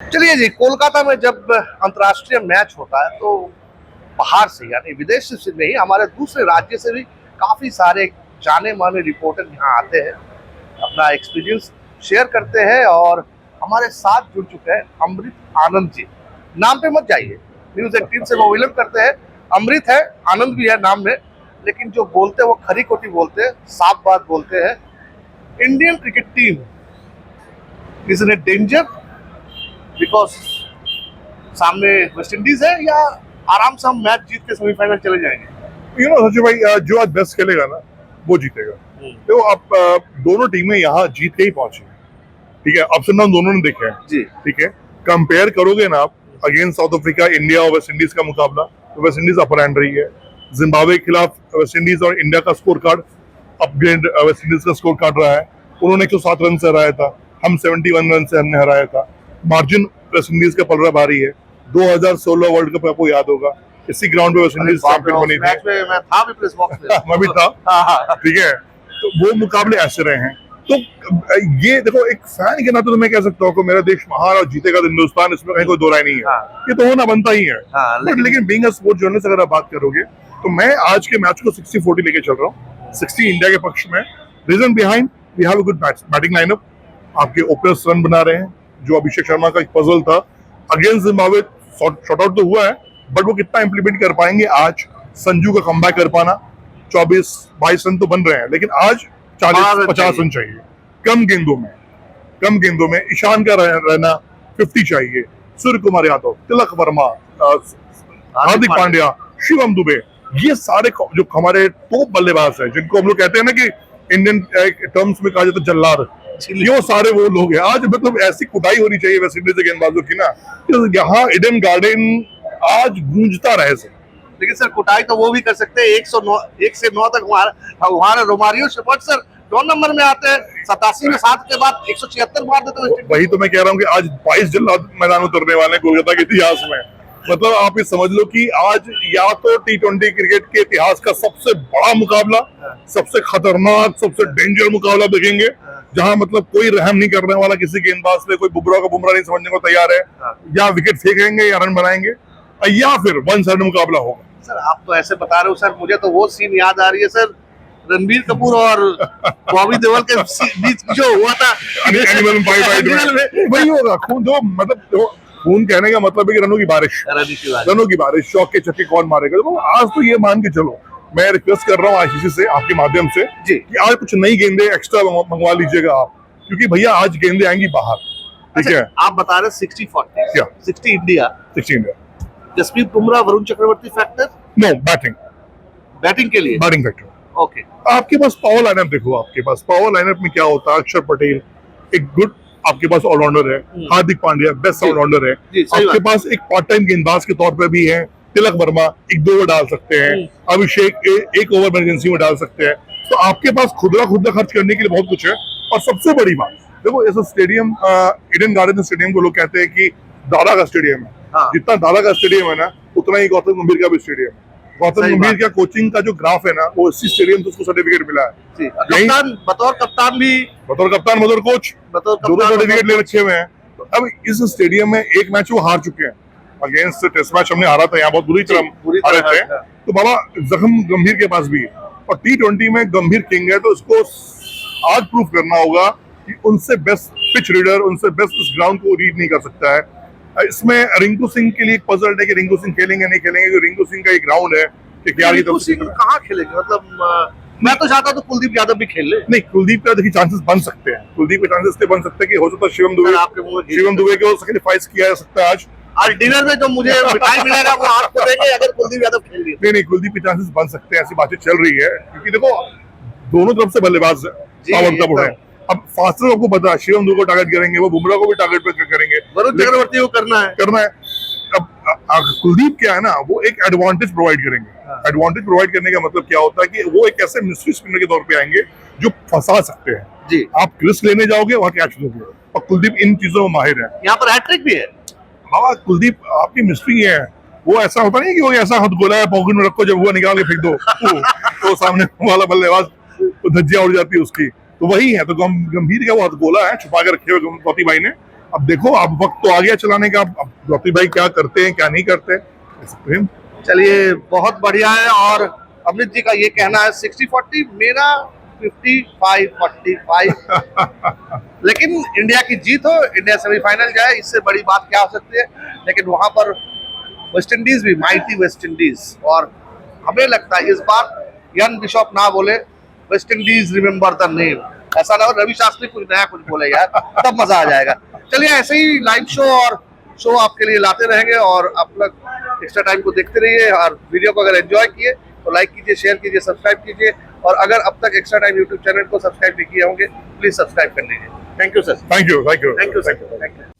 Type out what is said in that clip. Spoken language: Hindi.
चलिए जी, कोलकाता में जब अंतर्राष्ट्रीय मैच होता है तो बाहर से यानी विदेश से नहीं, हमारे दूसरे राज्य से भी काफी सारे जाने माने रिपोर्टर यहाँ आते हैं, अपना एक्सपीरियंस शेयर करते हैं। और हमारे साथ जुड़ चुके हैं अमृत आनंद जी। नाम पे मत जाइए, न्यूज़ 18 से वो विलंब करते हैं। अमृत है, आनंद भी है नाम में, लेकिन जो बोलते हैं वो खरी खोटी बोलते हैं, साफ बात बोलते हैं। Indian cricket team is in A danger because सामने वेस्ट इंडीज है, या आराम से हम मैच जीत के सेमीफाइनल चले जाएंगे? सचिन भाई, जो आज बेस्ट खेलेगा ना वो जीतेगा। तो आप दोनों टीमें यहाँ जीत के ही पहुंची, ठीक है। अप्स एंड डाउन दोनों ने देखे हैं जी, ठीक है। कंपेयर करोगे ना आप अगेंस्ट साउथ अफ्रीका, इंडिया और वेस्ट इंडीज का मुकाबला, तो वेस्ट इंडीज अपर हैंड रही है। जिम्बाब्वे के खिलाफ वेस्ट इंडीज और इंडिया का score card upgrade West Indies का स्कोर कार्ड रहा है। उन्होंने 107 रन से हराया था, हम 71 रन से हमने हराया था। मार्जिन वेस्ट इंडीज का पल रहा भारी है। 2016 वर्ल्ड कप आपको याद होगा, इसी ग्राउंड पे वेस्ट इंडीज चैंपियन बनी मैच में मैं था भी प्रेस बॉक्स में मैं भी था हाँ। ठीक है। तो वो मुकाबले ऐसे रहे हैं। तो ये देखो, एक फैन के नाते तो मैं कह सकता हूँ कि मेरा देश महान और जीतेगा तो हिंदुस्तान, इसमें कहीं कोई दो राय नहीं है। ये तो होना बनता ही है। लेकिन बीइंग अ स्पोर्ट्स जर्नलिस्ट अगर आप बात करोगे तो मैं आज के मैच को 60-40 लेके चल रहा हूँ, 60 इंडिया के पक्ष में। Reason behind, we have a good batting lineup. आपके ओपनर्स रन बना रहे हैं। जो अभिषेक शर्मा का एक पजल था अगेंस्ट जिम्बाब्वे, शॉट आउट तो हुआ है, बट वो कितना इंप्लीमेंट कर पाएंगे आज। संजू का कमबैक कर पाना, 24-22 रन तो बन रहे हैं, लेकिन आज 40-50 रन चाहिए। कम गेंदों में ईशान का रहना 50 चाहिए। सूर्य कुमार यादव, तिलक वर्मा, हार्दिक पांड्या, शिवम दुबे, ये सारे जो हमारे टॉप बल्लेबाज हैं, जिनको हम लोग कहते हैं ना कि इंडियन टर्म्स में कहा जाता है जल्लाद, ये सारे वो लोग हैं। आज मतलब ऐसी कुटाई होनी चाहिए वेस्ट इंडीज के गेंदबाजों की ना, यहाँ ईडन गार्डन आज गूंजता रहे से। लेकिन सर कुटाई तो वो भी कर सकते हैं। 1 से 9 तक हमारे रोमारियो शेफर्ड सर 9 नंबर में आते हैं, 87 में 7 के बाद 176 मार देते हैं। वही तो मैं कह रहा हूँ कि आज 22 जल्लाद मैदान उतरने वाले हैं कोलकाता के इतिहास में। मतलब आप ये समझ लो कि आज या तो T20 क्रिकेट के इतिहास का सबसे बड़ा मुकाबला, सबसे खतरनाक, सबसे डेंजर मुकाबला देखेंगे, जहां मतलब कोई रहम नहीं करने वाला किसी गेंदबाज पे, कोई बुमराह को बुमराह नहीं समझने को तैयार है। या विकेट फेंकेंगे या रन बनाएंगे, या फिर वन साइड मुकाबला होगा। सर आप तो ऐसे बता रहे हो सर, मुझे तो वो सीन याद आ रही है सर, रणबीर कपूर और बॉबी देओल के बीच जो हुआ था एनिमल फाइट में वही होगा। खून जो मतलब खून कहने का मतलब है कि रनों की बारिश, चौके छक्के कौन मारेगा। तो आज तो ये मान के चलो, मैं रिक्वेस्ट कर रहा हूँ आईसीसी से आपके माध्यम से कि आज कुछ नई गेंदे एक्स्ट्रा मंगवा लीजिएगा आप, क्योंकि भैया आज गेंदे आएंगी बाहर, ठीक है। आप बता रहे 60-40 क्या 60 India, Jasprit Bumrah, Varun Chakravarthy factor? No, batting के लिए बैटिंग फैक्टर। ओके, आपके पास पावर लाइनअप देखो, आपके पास पावर लाइनअप में क्या होता है। अक्षर पटेल एक गुड आपके पास ऑलराउंडर है, हार्दिक पांड्या बेस्ट ऑलराउंडर है, आपके पास एक पार्ट टाइम गेंदबाज के तौर पे भी है, तिलक वर्मा 1-2 ओवर डाल सकते हैं, अभिषेक 1 ओवर इमरजेंसी में डाल सकते हैं। तो आपके पास खुदरा खर्च करने के लिए बहुत कुछ है। और सबसे बड़ी बात देखो, ऐसा स्टेडियम ईडन गार्डन स्टेडियम को लोग कहते हैं कि दादा का स्टेडियम है। जितना दादा का स्टेडियम है ना, उतना ही गौतम गंभीर का भी स्टेडियम है। गौतम गंभीर का कोचिंग का जो ग्राफ है ना, वो इसी स्टेडियम से उसको सर्टिफिकेट मिला है। बतौर कप्तान, बतौर कोच दोनों सर्टिफिकेट ले रखे हुए हैं। तो अब इस स्टेडियम में एक मैच वो हार चुके हैं, अगेंस्ट टेस्ट मैच हमने हारा था, यहाँ बहुत बुरी तरह हारे थे। तो बाबा जख्म गंभीर के पास भी है, और T20 में गंभीर किंग है। तो उसको आज प्रूफ करना होगा कि उनसे बेस्ट पिच रीडर, उनसे बेस्ट इस ग्राउंड को रीड नहीं कर सकता है। इसमें रिंकू सिंह के लिए एक पजल है कि रिंकू सिंह खेलेंगे नहीं खेलेंगे। रिंकू सिंह का एक ग्राउंड है कि क्या रिंकू सिंह कहाँ खेलेंगे? मतलब मैं तो चाहता हूँ तो कुलदीप यादव भी खेल ले। नहीं, कुलदीप का देखिए चांसेस बन सकते हैं। कुलदीप के चांसेस इसलिए बन सकते हैं कि हो सकता है शिवम दुबे को सैक्रिफाइस किया जा सकता है। आज डिनर में जो मुझे मिठाई मिलेगा वो आपको देंगे अगर कुलदीप यादव खेल लिया। नहीं, कुलदीप के चांसेस बन सकते हैं, ऐसी बातें चल रही है। क्योंकि देखो दोनों तरफ से बल्लेबाज है। अब फास्टर आपको पता है, शिवम दुबे को टारगेट करेंगे, वो बुमराह को भी टारगेट पे करेंगे, वरुण चक्रवर्ती को करना है। अब कुलदीप क्या है ना, वो एक एडवांटेज प्रोवाइड करेंगे। एडवांटेज प्रोवाइड करने का मतलब क्या होता है कि वो एक ऐसे मिस्ट्री स्पिनर के तौर पे आएंगे जो फंसा सकते हैं जी। आप रिस्क लेने जाओगे, वहां कैच लोगे, और कुलदीप इन चीजों में माहिर है। यहाँ पर हैट्रिक भी है। हाँ, कुलदीप आपकी मिस्ट्री है। वो ऐसा होता नहीं कि वो ऐसा हाथ गोला है पॉकेट में रखो, जब वो निकाल के फेंक दो तो सामने वाला बल्लेबाज तो धज्जियां उड़ जाती है उसकी। तो वही है। तो गंभीर का वो हाथ गोला है, छुपा के रखे हुए गौती भाई ने, अब देखो, अब वक्त तो आ गया चलाने का, अब ज्योति भाई क्या करते हैं क्या नहीं करते। चलिए बहुत बढ़िया है। और अमृत जी का ये कहना है 60-40, मेरा 55-45। लेकिन इंडिया की जीत हो, इंडिया सेमीफाइनल जाए, इससे बड़ी बात क्या हो सकती है। लेकिन वहां पर वेस्ट इंडीज भी माइटी वेस्ट इंडीज, और हमें लगता है इस बार यन बिशप ना बोले West Indies remember the name, ऐसा ना हो रवि शास्त्री कुछ नया कुछ बोले यार, तब मजा आ जाएगा। चलिए ऐसे ही लाइव शो और शो आपके लिए लाते रहेंगे, और आप लोग एक्स्ट्रा टाइम को देखते रहिए। और वीडियो को अगर एंजॉय किए तो लाइक कीजिए, शेयर कीजिए, सब्सक्राइब कीजिए। और अगर अब तक एक्स्ट्रा टाइम यूट्यूब चैनल को सब्सक्राइब नहीं किए होंगे, प्लीज सब्सक्राइब कर लीजिए। Thank you sir. Thank you, thank you, thank you sir. Thank you.